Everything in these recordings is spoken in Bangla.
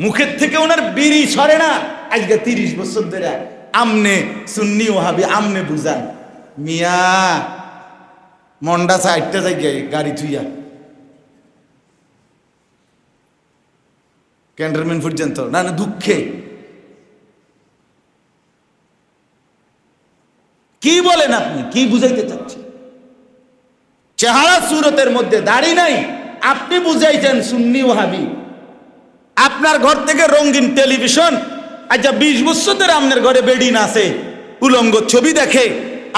মুখের থেকে ওনার বিড়ি সরে না। আজকে 30 বছর ধরে আমনে সুন্নি ওহাবি আমনে বুঝান। মিয়া মন্ডা সাইডটা যাই গাড়ি থুইয়া ক্যান্টনমেন্ট পর্যন্ত না না দুঃখে কি বলেন আপনি? কি বুঝাইতে চাচ্ছেন? চেহারা সুরতের মধ্যে দাড়ি নাই, আপনি বুঝাইছেন সুন্নি ওহাবি। আপনার ঘর থেকে রঙিন টেলিভিশন, আচ্ছা 20 বছর ধরে আপনার ঘরে বেডিন আছে, উলঙ্গ ছবি দেখে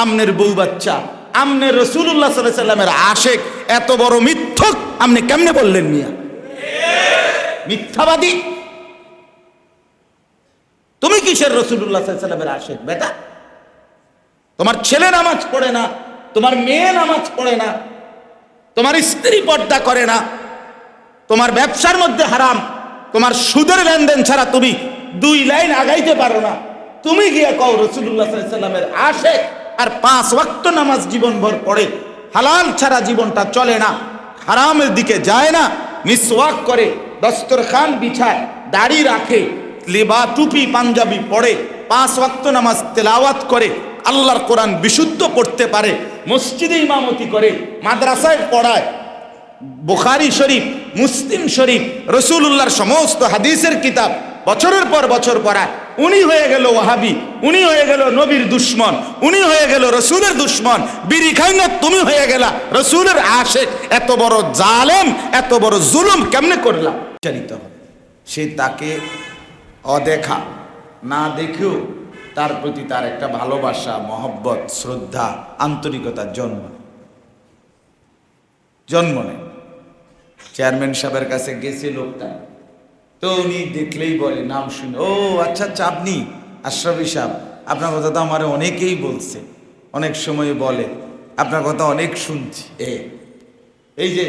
আমনের বউ বাচ্চা, আমনের রাসূলুল্লাহ সাল্লাল্লাহু আলাইহি সাল্লামের আশেক, এত বড় মিথ্যক আপনি কেমনে বললেন মিয়া? মিথ্যাবাদী। তুমি কিসের রাসূলুল্লাহ সাল্লাল্লাহু আলাইহি সাল্লামের আশেক বেটা? তোমার ছেলে নামাজ পড়ে না, তোমার মেয়ে নামাজ পড়ে না, তোমার স্ত্রী পর্দা করে না, তোমার ব্যবসার মধ্যে হারাম, তোমার সুদের লেনদেন ছাড়া তুমি 2 লাইন আগাইতে পারো না, তুমি গিয়ে কও রাসূলুল্লাহ সাল্লাল্লাহু আলাইহি সাল্লামের আশেক, আর 5 ওয়াক্ত নামাজ জীবনভর পড়ে, হালাল ছাড়া জীবনটা চলে না, হারামের দিকে যায় না, মিসওয়াক করে, দস্তরখান বিছায়, দাড়ি রাখে, লিবা টুপি পাঞ্জাবি পড়ে, 5 ওয়াক্ত নামাজ তেলাওয়াত করে, আল্লাহর কোরআন বিশুদ্ধ পড়তে পারে, মসজিদে ইমামতি করে, মাদ্রাসায় পড়ায়, বুখারী শরীফ, মুসলিম শরীফ, রাসূলুল্লাহর সমস্ত হাদিসের কিতাব বছরের পর বছর পড়ায়, উনি হয়ে গেল ওয়াহাবি, উনি হয়ে গেল নবীর দুশ্মন, উনি হয়ে গেল রাসূলের দুশ্মন, বিড়ি খাই না তুমি হয়ে গেলা রাসূলের আশেক। এত বড় জালেম, এত বড় জুলুম কেমনে করলাম? চালিত সে তাকে অদেখা না দেখেও তার প্রতি তার একটা ভালোবাসা, মহব্বত, শ্রদ্ধা, আন্তরিকতার জন্ম নেয়। চেয়ারম্যান সাহেবের কাছে গেছে লোকটা, তো উনি দেখলেই বলে, নাম শুনে, ও আচ্ছা আচ্ছা আপনি আশরাফি সাহেব, আপনার কথা তো আমার অনেকেই বলছে, অনেক সময় বলে, আপনার কথা অনেক শুনছি। এই যে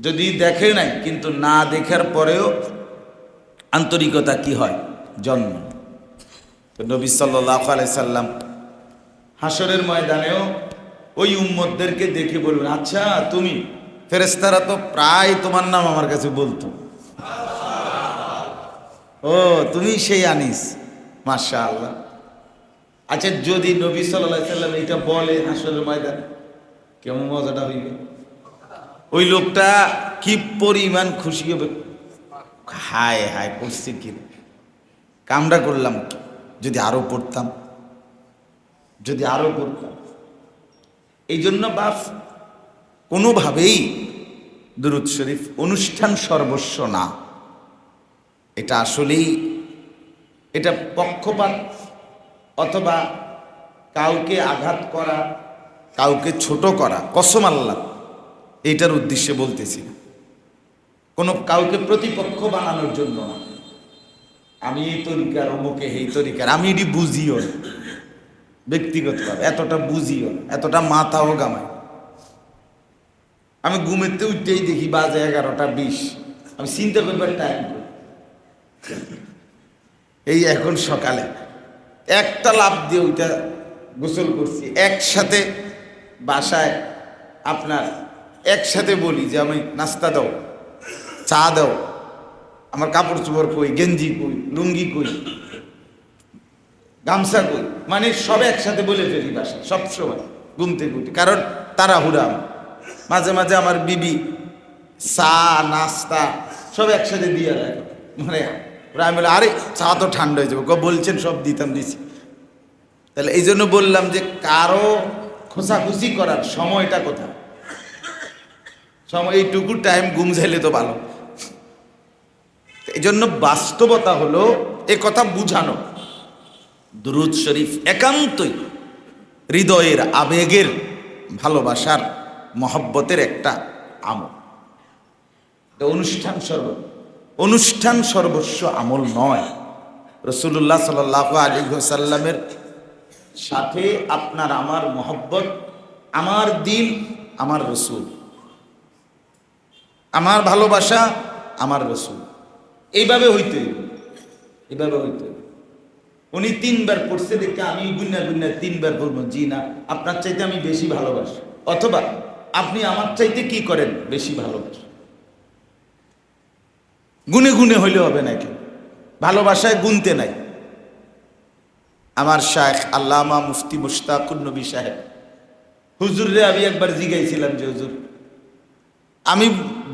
যদি দেখে নাই, কিন্তু না দেখার পরেও আন্তরিকতা কি হয়? জন্ম। তো নবী সাল্লাল্লাহু আলাইহি সাল্লাম হাসরের ময়দানেও ওই উম্মতদেরকে দেখে বলবেন, আচ্ছা তুমি, ফেরেশতারা তো প্রায় তোমার নাম আমার কাছে বলতো, ও তুমি সেই আনিস, মাশাআল্লাহ। আচ্ছা যদি নবী সাল্লাল্লাহু আলাইহি সাল্লাম এটা বলে হাসরের ময়দানে, কেমন মজাটা হইবে? ওই লোকটা কি পরিমাণ খুশি হবে, হায় হায় করছি কি কামটা করলাম, যদি আরো পড়তাম, যদি আরো পড়তাম। এই জন্য বাপ কোনোভাবেই দুরূদ শরীফ অনুষ্ঠান সর্বস্ব না। এটা আসলেই এটা পক্ষপাত অথবা কাউকে আঘাত করা, কাউকে ছোট করা, কসম আল্লাহ এইটার উদ্দেশ্যে বলতেছি না, কোনো কাউকে প্রতিপক্ষ বানানোর জন্য না। আমি এই তরিকার, অমুকে এই তরিকার, আমি এটি বুঝিও না ব্যক্তিগতভাবে, এতটা বুঝিও না, এতটা মাথাও গামাই। আমি ঘুমেতে উঠতেই দেখি বাজে 11:20, আমি চিন্তা করবার টাইম করি, এই এখন সকালে একটা লাফ দিয়ে ওইটা গোসল করছি, একসাথে বাসায় আপনার একসাথে বলি যে আমি নাস্তা দাও, চা দাও, আমার কাপড় চোপড় কই, গেঞ্জি কই, লুঙ্গি কই, গামছা কই, মানে সব একসাথে বলে ফেলি বাসা সবসময় ঘুম থেকে উঠি, কারণ তাড়াহুড়া। মাঝে মাঝে আমার বিবি চা নাস্তা সব একসাথে দিয়ে রাখে, মানে আমি বলে আরে চা তো ঠান্ডা হয়ে যাবে, বলছেন সব দিছি। তাহলে এই জন্য বললাম যে কারো খোঁচাখুচি করার সময়টা কোথায়, সময় এইটুকু টাইম ঘুম যাইলে তো ভালো। এই জন্য বাস্তবতা হলো এ কথা বুঝানো, দুরূদ শরীফ একান্তই হৃদয়ের আবেগের ভালোবাসার মহব্বতের একটা আমল। অনুষ্ঠান সর্বস্ব আমল নয়। রাসূলুল্লাহ সাল্লাল্লাহু আলাইহি ওয়াসাল্লামের সাথে আপনার আমার মহব্বত, আমার দিল আমার রাসূল, আমার ভালোবাসা আমার রাসূল, এইভাবে হইতে হইতে। উনি 3 বার পড়ছে দেখে আমি গুন্না 3 বার বলবো, জি না, আপনার চাইতে আমি বেশি ভালোবাসি, অথবা আপনি আমার চাইতে কি করেন, বেশি ভালোবাসেন। গুনে গুনে হইলে হবে নাকি? ভালোবাসায় গুনতে নাই। আমার শায়েখ আল্লামা মুফতি মুশতাকুর নবী সাহেব হুজুরে আমি একবার জিজ্ঞাইছিলাম যে হুজুর, আমি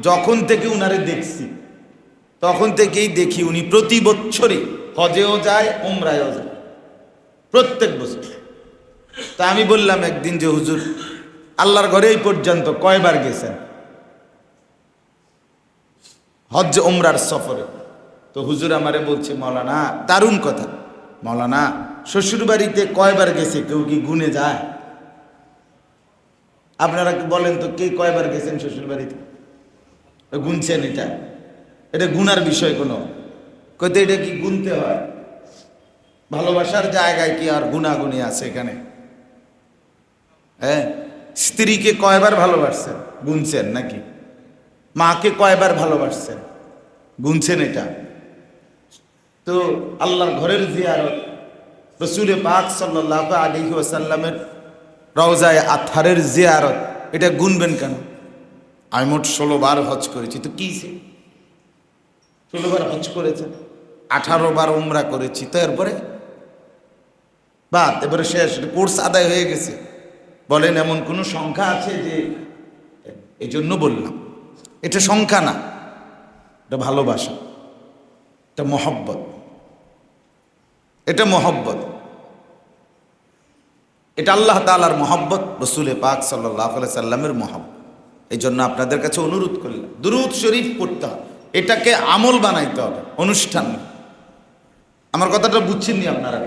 যখন থেকে উনারে দেখছি তখন থেকেই দেখি উনি প্রতি বছরই হজেও যায়, উমরায়ও যায়, প্রত্যেক বছর। তা আমি বললাম একদিন যে হুজুর, আল্লাহর ঘরে এই পর্যন্ত কয়বার গেছেন হজ উমরার সফরে? তো হুজুর আমারে বলছে, মৌলানা, দারুণ কথা, মৌলানা শ্বশুর বাড়িতে কয়বার গেছে কেউ কি গুনে যায়? আপনারা কি বলেন তো, কে কয়বার গেছেন শ্বশুর বাড়িতে? গুনছেন? এটা এটা গুনার বিষয় কোনো? কইতে এটা কি গুনতে হয়? ভালোবাসার জায়গায় কি আর গুনাগুনি আছে এখানে? হ্যাঁ, স্ত্রীকে কয়বার ভালোবাসছেন গুনছেন নাকি? মাকে কয়বার ভালোবাসছেন গুনছেন? এটা তো আল্লাহর ঘরের জিয়ারত, রসুল পাক সাল্লাল্লাহু আলাইহি ওয়াসাল্লামের রওজায়ে আতহারের জিয়ারত, এটা গুনবেন কেন? আমি মোট 16 বার হজ করেছি। তো কি 16 বার হজ করেছেন, 18 বার উমরা করেছি, তো এরপরে বাদ, এবারে শেষ, কোর্স আদায় হয়ে গেছে। বলেন এমন কোনো সংখ্যা আছে যে? এই জন্য বললাম এটা সংখ্যা না, এটা ভালোবাসা, এটা মহব্বত, এটা মহব্বত, এটা আল্লাহ তাআলার মহব্বত, রসুল পাক সাল্লাল্লাহু আলাইহি সাল্লামের মহব্বত। এই জন্য আপনাদের কাছে অনুরোধ করলাম, দুরূদ শরীফ পড়তে হবে, এটাকে আমল বানাইতে হবে, অনুষ্ঠান না। আমার কথাটা বুঝছেন নি আপনারা?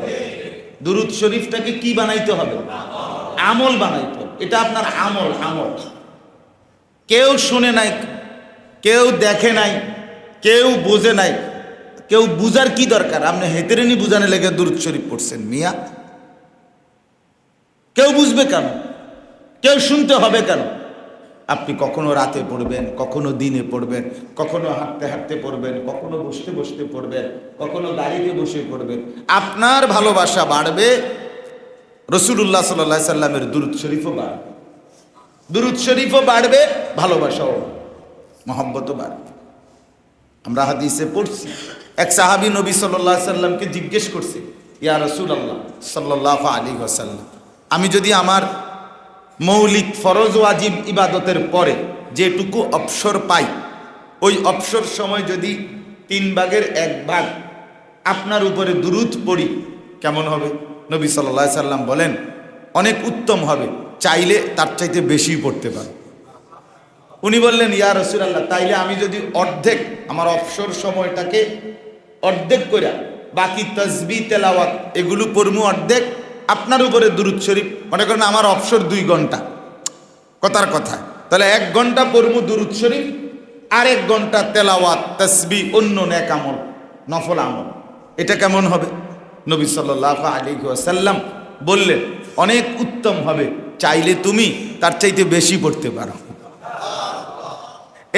দুরূদ শরীফটাকে কি বানাইতে হবে? আমল বানাইতে হবে। এটা আপনার আমল। আমল কেউ শুনে নাই, কেউ দেখে নাই, কেউ বোঝে নাই, কেউ বুঝার কি দরকার? আপনি হেতেরেনি বুঝানে লেগে দুরূদ শরীফ পড়ছেন মিয়া, কেউ বুঝবে কেন? কেউ শুনতে হবে কেন? আপনি কখনো রাতে পড়বেন, কখনো দিনে পড়বেন, কখনো হাঁটতে হাঁটতে পড়বেন, কখনো বসতে বসতে পড়বেন, কখনো গাড়িতে বসে পড়বেন। আপনার ভালোবাসা বাড়বে, রাসূলুল্লাহ সাল্লাল্লাহু আলাইহি সাল্লামের দুরূদ শরীফও বাড়বে, দুরূদ শরীফও বাড়বে, ভালোবাসাও, মহব্বতও বাড়বে। আমরা হাদিসে পড়ছি, এক সাহাবী নবী সাল্লাল্লাহু আলাইহি সাল্লামকে জিজ্ঞেস করছে, ইয়া রাসূলুল্লাহ সাল্লাল্লাহু আলাইহি ওয়াসাল্লাম, আমি যদি আমার মৌলিক ফরজ ওয়াজিব ইবাদতের পরে যেটুকু অবসর পাই, ওই অবসর সময় যদি 3 ভাগের 1 ভাগ আপনার উপরে দুরূদ পড়ি, কেমন হবে? নবী সাল্লাল্লাহু আলাইহি সাল্লাম বলেন, অনেক উত্তম হবে, চাইলে তার চাইতে বেশি পড়তে পারে। উনি বললেন, ইয়া রাসূলুল্লাহ, তাইলে আমি যদি অর্ধেক আমার অবসর সময়টাকে অর্ধেক করে বাকি তাসবিহ তেলাওয়াত এগুলো পড়মু অর্ধেক, আপনার উপরে দুরূদ শরীফ, মনে করেন আমার অবসর 2 ঘন্টা, কথার কথা, তাহলে 1 ঘন্টা পড়মু দুরূদ শরীফ, আর 1 ঘন্টা তেলাওয়াত তাসবিহ অন্য নেক আমল, নফল আমল। এটা কেমন হবে? নবী সাল্লাল্লাহু আলাইহি ওয়াসাল্লাম বললেন, অনেক উত্তম হবে, চাইলে তুমি তার চাইতে বেশি পড়তে পারো।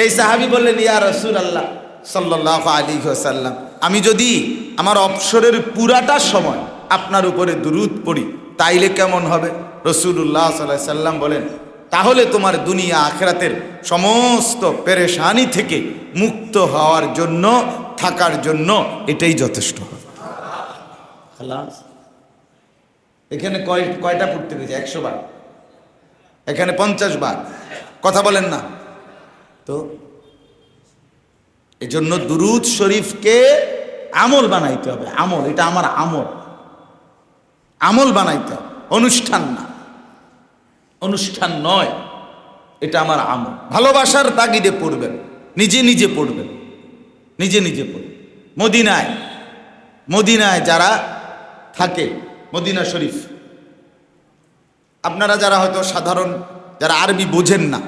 এই সাহাবী বললেন, ইয়া রাসূলুল্লাহ সাল্লাল্লাহু আলাইহি ওয়াসাল্লাম, আমি যদি আমার অবসরের পুরাটা সময় আপনার উপরে দুরূদ পড়ি, তাইলে কেমন হবে? রাসূলুল্লাহ সাল্লাল্লাহু আলাইহি সাল্লাম বলেন, তাহলে তোমার দুনিয়া আখিরাতের সমস্ত পেরেশানি থেকে মুক্ত হওয়ার জন্য, থাকার জন্য এটাই যথেষ্ট হবে। খালাস। এখানে কয়টা পড়তে গেছে? 100 বার, এখানে 50 বার। কথা বলেন না তো? এই জন্য দুরূদ শরীফকে আমল বানাইতে হবে। আমল, এটা আমার আমল, আমল বানাইতে হবে, অনুষ্ঠান না, অনুষ্ঠান নয়, এটা আমার আমল। ভালোবাসার তাগিদে পড়বেন, নিজে নিজে পড়বেন, নিজে নিজে পড়বেন। মদিনায়, মদিনায় যারা থাকে, মদিনা শরীফ, আপনারা যারা হয়তো সাধারণ, যারা আরবি বোঝেন না,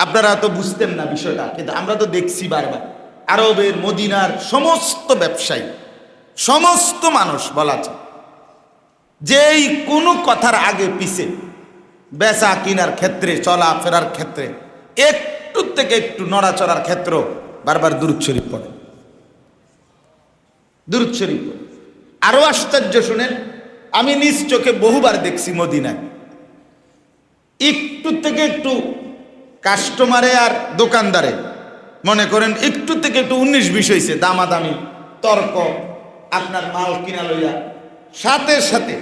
আপনারা তো বুঝতেন না বিষয়টা, কিন্তু আমরা তো দেখছি বারবার, আরবের মদিনার সমস্ত ব্যবসায়ী, সমস্ত মানুষ বলা যায়, যেই কোনো কথার আগে পিছে, বেচা কিনার ক্ষেত্রে, চলা ফেরার ক্ষেত্রে, একটু থেকে একটু নড়াচড়ার ক্ষেত্র, বারবার দুরূদ শরীফ পড়ে, দুরূদ শরীফ পড়ে। আরো আশ্চর্য শুনেন, আমি নিজ চোখে বহুবার দেখছি মদিনায়, একটু থেকে একটু কাস্টমারে আর দোকানদারে মনে করেন একটু থেকে একটু 19-20 হয়েছে, দামাদামি তর্ক, আপনার মাল কিনা লইয়া, সাথে সাথে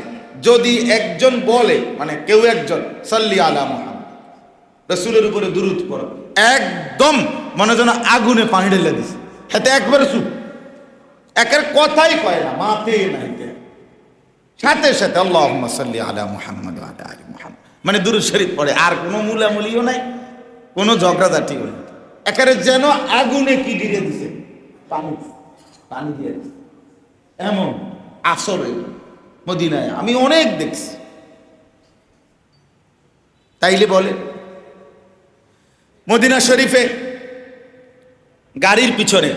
যদি একজন বলে, মানে কেউ একজন সাল্লি আলা মুহাম্মদ, রাসূলের উপরে দুরূদ পড়ো, একদম মনে যেন আগুনে পানি ঢেলে দিছে, হাতে একবারে চুপ, একের কথাই কয় না, মাতে নাই, সাথে সাথে আল্লাহুম্মা সাল্লি আলা মুহাম্মদ ওয়া আলা আলি মুহাম্মদ, মানে দুরূদ শরীফ পড়ে, আর কোনো মুলামুলিও নাই, কোনো ঝগড়াঝাটিও নেই, একেবারে যেন আগুনে কি দিয়ে দিছে, পানি দিয়ে দিছে। এমন আসরে মদিনায় আমি অনেক দেখছি। তাইলে বলে মদিনা শরীফে গাড়ির পিছনে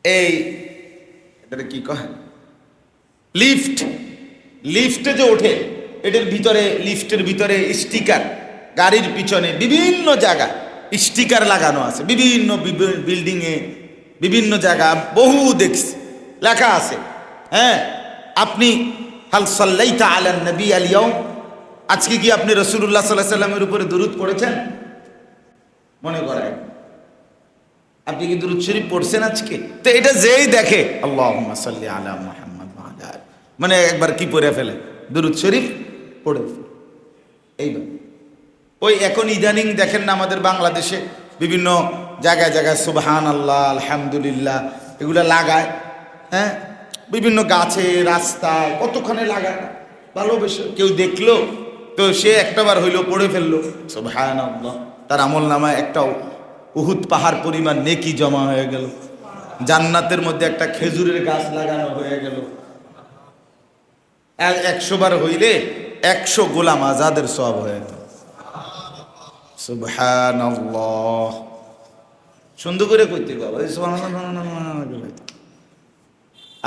এই এটা কি কয়, লিফটে যে ওঠে, এটার ভিতরে, লিফটের ভিতরে স্টিকার, গাড়ির পিছনে বিভিন্ন জায়গায় স্টিকার লাগানো আছে, বিভিন্ন বিল্ডিংয়ে, বিভিন্ন জায়গা বহু দেখছি লেখা আছে, হ্যাঁ, আপনি হাল সাল্লাইতা আলান নবী আল ইয়াউম, আজকে কি আপনি রাসূলুল্লাহ সাল্লাল্লাহু আলাইহি ওয়াসাল্লামের উপরে দুরূদ পড়েছেন? মনে করেন আপনি কি দুরূদ শরীফ পড়ছেন আজকে? তো এটা যেই দেখে আল্লাহুম্মা সাল্লি আলা মুহাম্মদ ওয়া আলা আলি, মানে একবার কি পড়ে ফেলে, দুরূদ শরীফ পড়ে ফেলে। এইবার ওই এখন ইদানিং দেখেন না আমাদের বাংলাদেশে বিভিন্ন জায়গায় জায়গায় সুবহানাল্লাহ, আলহামদুলিল্লাহ এগুলা লাগায়, হ্যাঁ, বিভিন্ন গাছে, রাস্তায় কতখানে লাগায়, ভালোবেসে কেউ দেখলো তো সে একটাবার হইলো পড়ে ফেললো সুবহানাল্লাহ, তার আমল নামায় একটা উহুদ পাহাড় পরিমাণ নেকি জমা হয়ে গেল, জান্নাতের মধ্যে একটা খেজুরের গাছ লাগানো হয়ে গেল। 100 বার হইলে 100 গোলাম আজাদের সওয়াব হয়ে গেল। সুবহানাল্লাহ, সুন্দর করে কইতে বাবা,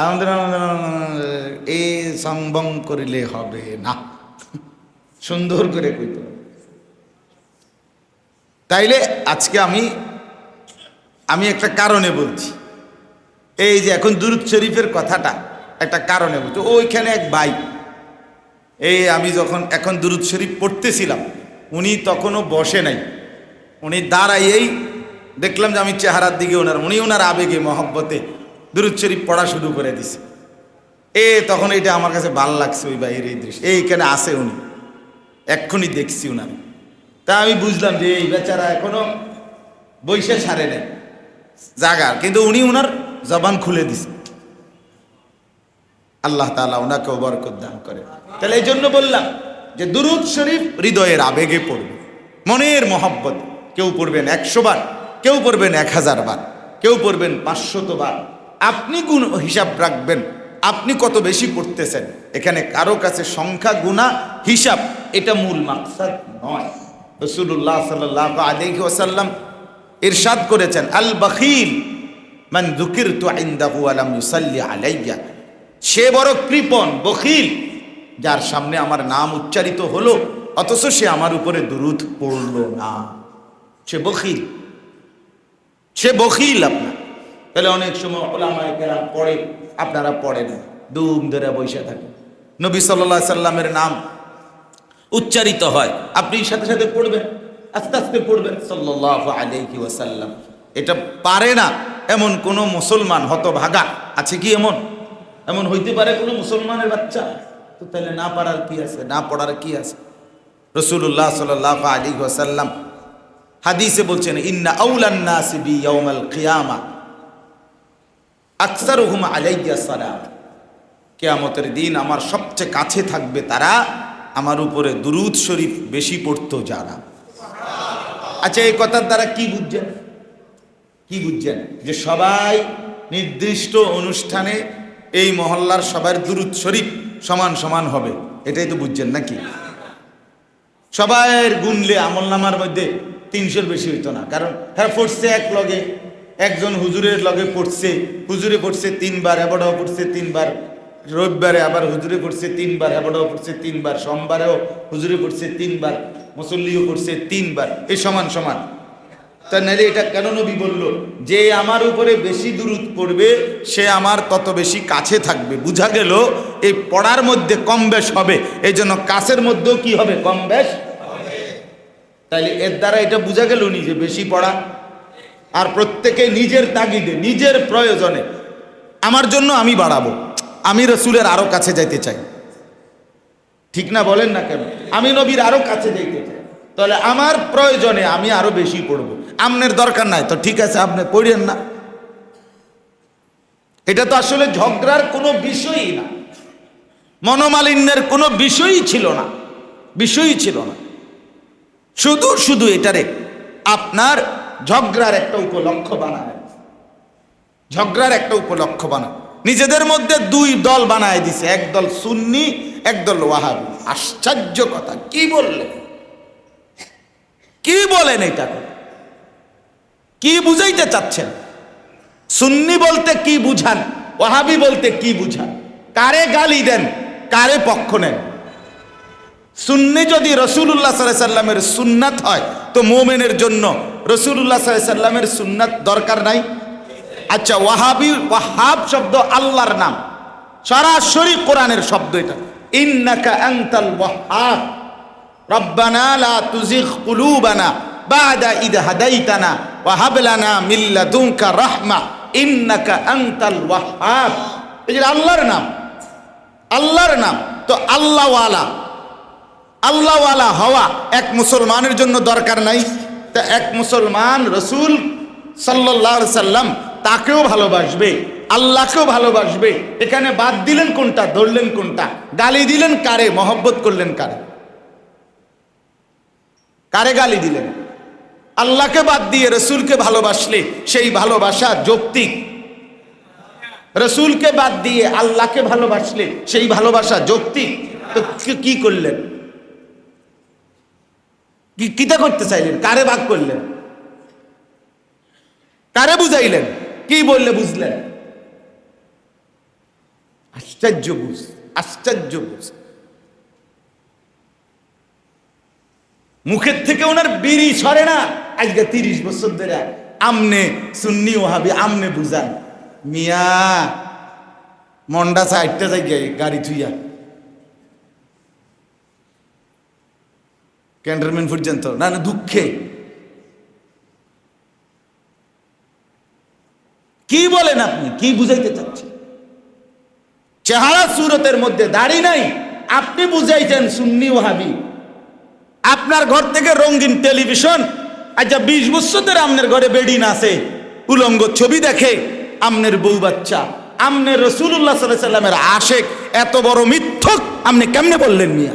আমাদের এই সংবং করিলে হবে না, সুন্দর করে কইতে। তাইলে আজকে আমি একটা কারণে বলছি, এই যে এখন দুরূদ শরীফের কথাটা একটা কারণে বলছি। ওইখানে এক ভাই, এই আমি যখন এখন দুরূদ শরীফ পড়তেছিলাম, উনি তখনও বসে নাই, উনি দাঁড়াইয়েই দেখলাম যে আমি চেহারার দিকে ওনার আবেগে মহব্বতে দুরূদ শরীফ পড়া শুরু করে দিছে। তখন এটা আমার কাছে ভালো লাগছে, ওই ভাইয়ের এই দৃশ্য, এইখানে আসে উনি, এক্ষুনি দেখছি উনার, তা আমি বুঝলাম যে এই বেচারা এখনো বইসে ছাড়ে নেই জাগার, কিন্তু উনি ওনার জবান খুলে দিছে। আল্লাহ তাআলা ওনাকেও বরকত দান করে। তাহলে এই জন্য বললাম যে দুরূদ শরীফ হৃদয়ের আবেগে পড়বে, মনের মহব্বত, কেউ পড়বেন 100 বার, কেউ পড়বেন 1000 বার, কেউ পড়বেন 500 বার। আপনি গুণ হিসাব রাখবেন আপনি কত বেশি পড়তেছেন, এখানে কারো কাছে সংখ্যা গুণা হিসাব এটা মূল মাকসাদ নয়। রাসূলুল্লাহ সাল্লাল্লাহু আলাইহি ওয়াসাল্লাম ইরশাদ করেছেন, আল বখিল মান যুকিরতু ইনদাহু ওয়া লাম ইউসাল্লি আলাইয়া, সে বড় কৃপণ বখিল যার সামনে আমার নাম উচ্চারিত হলো অথচ সে আমার উপরে দুরূদ পড়লো না, সে বখিল, সে বখিল। আপনার তাহলে অনেক সময় উলামায়ে কেরাম পড়ে, আপনারা পড়েন, দুম ধরে বসে থাকেন, নবী সাল্লাল্লাহু আলাইহি সাল্লামের নাম উচ্চারিত হয়, আপনি সাথে সাথে পড়বেন, আস্তে আস্তে পড়বেন সাল্লাল্লাহু আলাইহি ওয়াসাল্লাম। এটা পারে না এমন কোন মুসলমান হতভাগা আছে কি? এমন হইতে পারে কোন মুসলমানের বাচ্চা? তো তাহলে না পারার কি আছে, না পড়ার কি আছে? রাসূলুল্লাহ সাল্লাল্লাহু আলাইহি ওয়াসাল্লাম হাদিসে বলছেন, ইন্না আউলান নাসি বি ইয়াউমাল কিয়ামা আকসারুহুম আলাইয়া সালাত, কিয়ামতের দিন আমার সবচেয়ে কাছে থাকবে তারা আমার উপরে দুরূদ শরীফ বেশি পড়তো যারা। আচ্ছা, এই কথার দ্বারা কি বুঝছেন? কি বুঝছেন? যে সবাই নির্দিষ্ট অনুষ্ঠানে এই মহল্লার সবার দুরূদ শরীফ সমান সমান হবে, এটাই তো বুঝছেন নাকি? সবাইয়ের গুনলে আমলনামার মধ্যে 300-র বেশি হইতো না, কারণ হ্যাঁ পড়ছে এক লগে, একজন হুজুরের লগে পড়ছে, হুজুরে পড়ছে 3 বার, এবারও পড়ছে 3 বার, রবিবারে আবার হুজুরে পড়ছে 3 বার, এবারও পড়ছে 3 বার, সোমবারেও হুজুরে পড়ছে 3 বার, মুসল্লিও পড়ছে 3 বার, এই সমান সমান। তা নাহলে এটা কেন নবী বলল যে আমার উপরে বেশি দুরূদ পড়বে সে আমার তত বেশি কাছে থাকবে? বুঝা গেল এই পড়ার মধ্যে কম বেশ হবে, এই জন্য কাছের মধ্যেও কি হবে? কম বেশ। তাইলে এর দ্বারা এটা বুঝা গেল নি যে বেশি পড়া আর প্রত্যেকে নিজের তাগিদে, নিজের প্রয়োজনে, আমার জন্য আমি বাড়াবো, আমি রসুলের আরো কাছে যাইতে চাই, ঠিক না বলেন না কেন? আমি নবীর আরো কাছে যাইতে চাই, তাহলে আমার প্রয়োজনে আমি আরো বেশি পড়বো, আমনের দরকার নাই তো ঠিক আছে আপনি পড়েন না। এটা তো আসলে ঝগড়ার কোনো বিষয়ই না, মনোমালিন্যের কোনো বিষয়ই ছিল না, বিষয়ই ছিল না। শুধু শুধু এটারে আপনার ঝগড়ার একটা উপলক্ষ বানায়, ঝগড়ার একটা উপলক্ষ বানায়, নিজেদের মধ্যে দুই দল বানায় দিছে, একদল সুন্নি, একদল ওয়াহাবি। আশ্চর্য কথা, কি বললেন, কি বলেন, এটা কি বুঝাইতে চাচ্ছেন? সুন্নি বলতে কি বুঝান, ওয়াহাবি বলতে কি বুঝান? কারে গালি দেন, কারে পক্ষ নেন? সুন্নি যদি রাসূলুল্লাহ সাল্লাল্লাহু আলাইহি সাল্লামের সুন্নাত হয় তো মুমিনের জন্য রাসূলুল্লাহ সাল্লাল্লাহু আলাইহি সাল্লামের সুন্নাত দরকার নাই? আচ্ছা, ওয়াহাবি, ওয়াহাব শব্দ আল্লাহর নাম, সরাসরি কোরআনের শব্দ এটা। ইন্নাকা আনতাল ওয়াহাব রব্বানা লা তুজিগ কুলুবানা বাদা ইদ হাদাইতানা ওয়া হাব লানা মিন লাদুনকা রাহমা ইন্নাকা আনতাল ওয়াহাব। এই যে আল্লাহর নাম, আল্লাহর নাম। তো আল্লাহওয়ালা, আল্লাহওয়ালা হওয়া এক মুসলমানের জন্য দরকার নাই? তা এক মুসলমান রসুল সাল্লাল্লাহু আলাইহি সাল্লাম তাকেও ভালোবাসবে, আল্লাহকেও ভালোবাসবে। এখানে বাদ দিলেন কোনটা, ধরলেন কোনটা? গালি দিলেন কারে, মহব্বত করলেন কারে? কারে গালি দিলেন? আল্লাহকে বাদ দিয়ে রসুলকে ভালোবাসলে সেই ভালোবাসা যৌক্তিক, রসুলকে বাদ দিয়ে আল্লাহকে ভালোবাসলে সেই ভালোবাসা যৌক্তিক। তো কি করলেন, কিতা করতে চাইলেন? কারে ভাগ করলেন, কারে বুঝাইলেন, কি বললে বুঝলেন? আশ্চর্য বুঝ, আশ্চর্য বুঝ। মুখের থেকে ওনার বিড়ি সরে না। আজকে 30 বছর ধরে আমনে সুন্নি ওয়াহাবি আমনে বুঝান, মিয়া মন্ডা সাইডটা যাই গাড়ি থুইয়া ক্যান্টনমেন্ট পর্যন্ত, না না দুঃখে। কি বলেন আপনি, কি বুঝাইতে চাচ্ছেন? চেহারা সুরতের মধ্যে দাড়ি নাই, আপনি বুঝাইছেন সুন্নি ওয়াহাবি। আপনার ঘর থেকে রঙিন টেলিভিশন, আচ্ছা 20 বছর ধরে আমনের ঘরে বেডিন আছে, উলঙ্গ ছবি দেখে, আমনের বউ বাচ্চা, আমনের রাসূলুল্লাহ সাল্লাল্লাহু আলাইহি সাল্লামের আশেক, এত বড় মিথ্যক আপনি কেমনে বললেন মিয়া?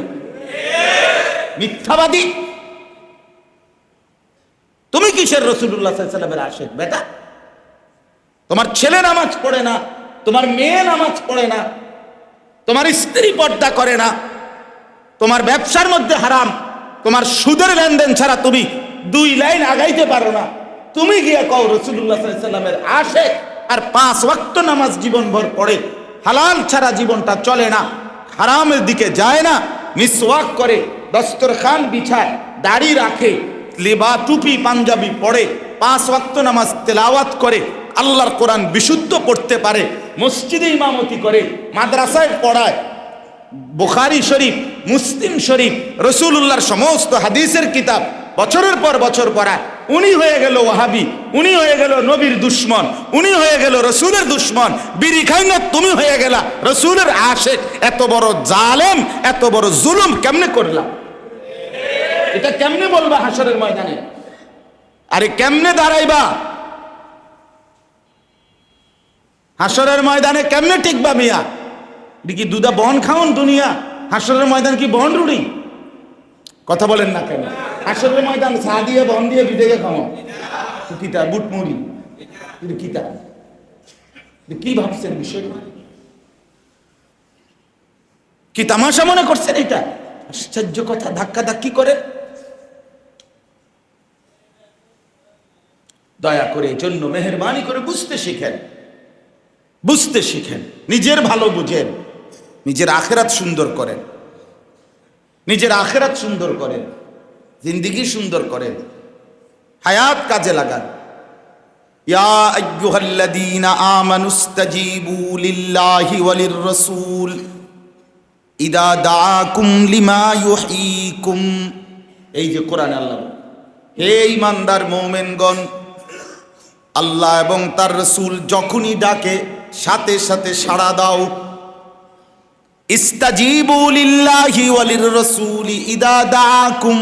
মিথ্যাবাদী। তুমি কিসের রাসূলুল্লাহ সাল্লাল্লাহু আলাইহি সাল্লামের আশেক বেটা? তোমার ছেলে নামাজ পড়ে না, তোমার মেয়ে নামাজ পড়ে না, তোমার স্ত্রী পর্দা করে না, তোমার ব্যবসার মধ্যে হারাম, তোমার সুদের লেনদেন ছাড়া তুমি 2 লাইন আগাইতে পারো না, তুমি গিয়ে কও রাসূলুল্লাহ সাল্লাল্লাহু আলাইহি সাল্লামের আশেক, আর 5 ওয়াক্ত নামাজ জীবনভর পড়ে, হালাল ছাড়া জীবনটা চলে না, হারামের দিকে যায় না, মিসওয়াক করে, দস্তরখান বিছায়, দাড়ি রাখে, লিবা টুপি পাঞ্জাবি পড়ে, 5 ওয়াক্ত নামাজ তেলাওয়াত করে, আল্লাহর কোরআন বিশুদ্ধ পড়তে পারে, মসজিদে ইমামতি করে, মাদ্রাসায় পড়ায়, বুখারী শরীফ, মুসলিম শরীফ, রাসূলুল্লাহর সমস্ত হাদিসের কিতাব বছরের পর বছর পড়ায়, উনি হয়ে গেল ওয়াহাবি, উনি হয়ে গেল নবীর দুশ্মন, উনি হয়ে গেল রসুলের দুশ্মন, বিড়ি খাই না তুমি হয়ে গেলা রসুলের আশেক। এত বড় জালেম, এত বড় জুলুম কেমনে করলাম? এটা কেমনে বলবা হাসরের ময়দানে? আরে কেমনে দাঁড়াইবা হাসরের ময়দানে? কেমনে টিকবা মিয়া? কি দুধা বন খাওন দুনিয়া? হাসরের ময়দান কি বন রুড়ি? কথা বলেন না কেন? হাসরের ময়দান চা দিয়ে বন দিয়ে বিদেগে খাওয়া কিতা বুট মুড়ি কিতা? কি ভাবছেন বিষয়? কি তামাশা মনে করছেন এটা? আশ্চর্য কথা, ধাক্কা ধাক্কি করে। দয়া করে জন্য মেহেরবানি করে বুঝতে শিখেন, বুঝতে শিখেন, নিজের ভালো বুঝেন, নিজের আখিরাত সুন্দর করেন, নিজের আখিরাত সুন্দর করেন, জিন্দেগি সুন্দর করেন, হায়াত কাজে লাগান। ইয়া আইয়ুহাল্লাযীনা আমানুস্তাজীবু লিল্লাহি ওয়ালির রাসূল ইদা দাআকুম লিমা ইউহয়িকুম। এই যে কোরআনে আল্লাহ, হে ঈমানদার মুমিনগণ, আল্লাহ এবং তার রাসূল যখনই ডাকে সাথে সাথে সাড়া দাও। ইস্তাজিবু লিল্লাহি ওয়ালির রাসূলি ইদা দাআকুম,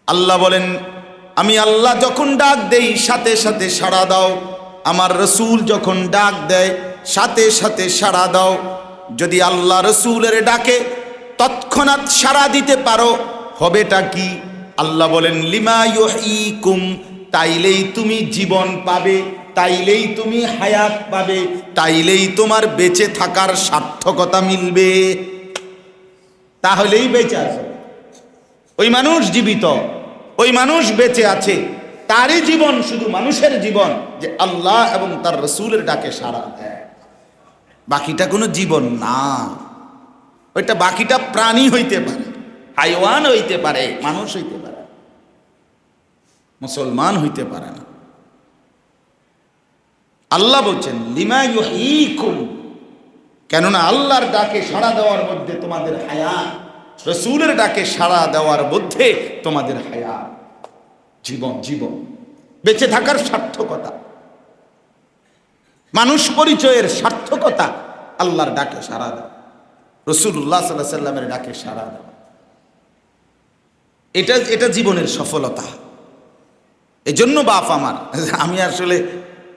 আল্লাহ বলেন আমি আল্লাহ যখন ডাক দেই সাথে সাথে সাড়া দাও, আমার রাসূল যখন ডাক দেয় সাথে সাথে সাড়া দাও। যদি আল্লাহ রাসূলের ডাকে তৎক্ষণাৎ সাড়া দিতে পারো হবেটা কি? আল্লাহ বলেন লিমা ইউহয়িকুম, তাইলেই তুমি জীবন পাবে, তাইলেই তুমি হায়াত পাবে, তাইলেই তোমার বেঁচে থাকার সার্থকতা মিলবে। তাহলেই বেঁচে আছে ওই মানুষ, জীবিত ওই মানুষ বেঁচে আছে, তারই জীবন শুধু মানুষের জীবন যে আল্লাহ এবং তার রাসূলের ডাকে সাড়া দেয়। বাকিটা কোনো জীবন না, ওইটা বাকিটা প্রাণী হইতে পারে, হাইওয়ান হইতে পারে, মানুষ হইতে পারে, মুসলমান হইতে পারে না। আল্লাহ বলছেন লিমা ইউহয়িকুম, কেননা আল্লাহর ডাকে সাড়া দেওয়ার মধ্যে তোমাদের হায়াত, রাসূলের ডাকে সাড়া দেওয়ার মধ্যে তোমাদের হায়াত, জীবন, জীবন বেঁচে থাকার সার্থকতা, মানুষ পরিচয়ের সার্থকতা আল্লাহর ডাকে সাড়া দেওয়া, রাসূলুল্লাহ সাল্লাল্লাহু আলাইহি ওয়াসাল্লামের ডাকে সাড়া দেওয়া, এটা জীবনের সফলতা। এই জন্য বাপ আমার, আমি আসলে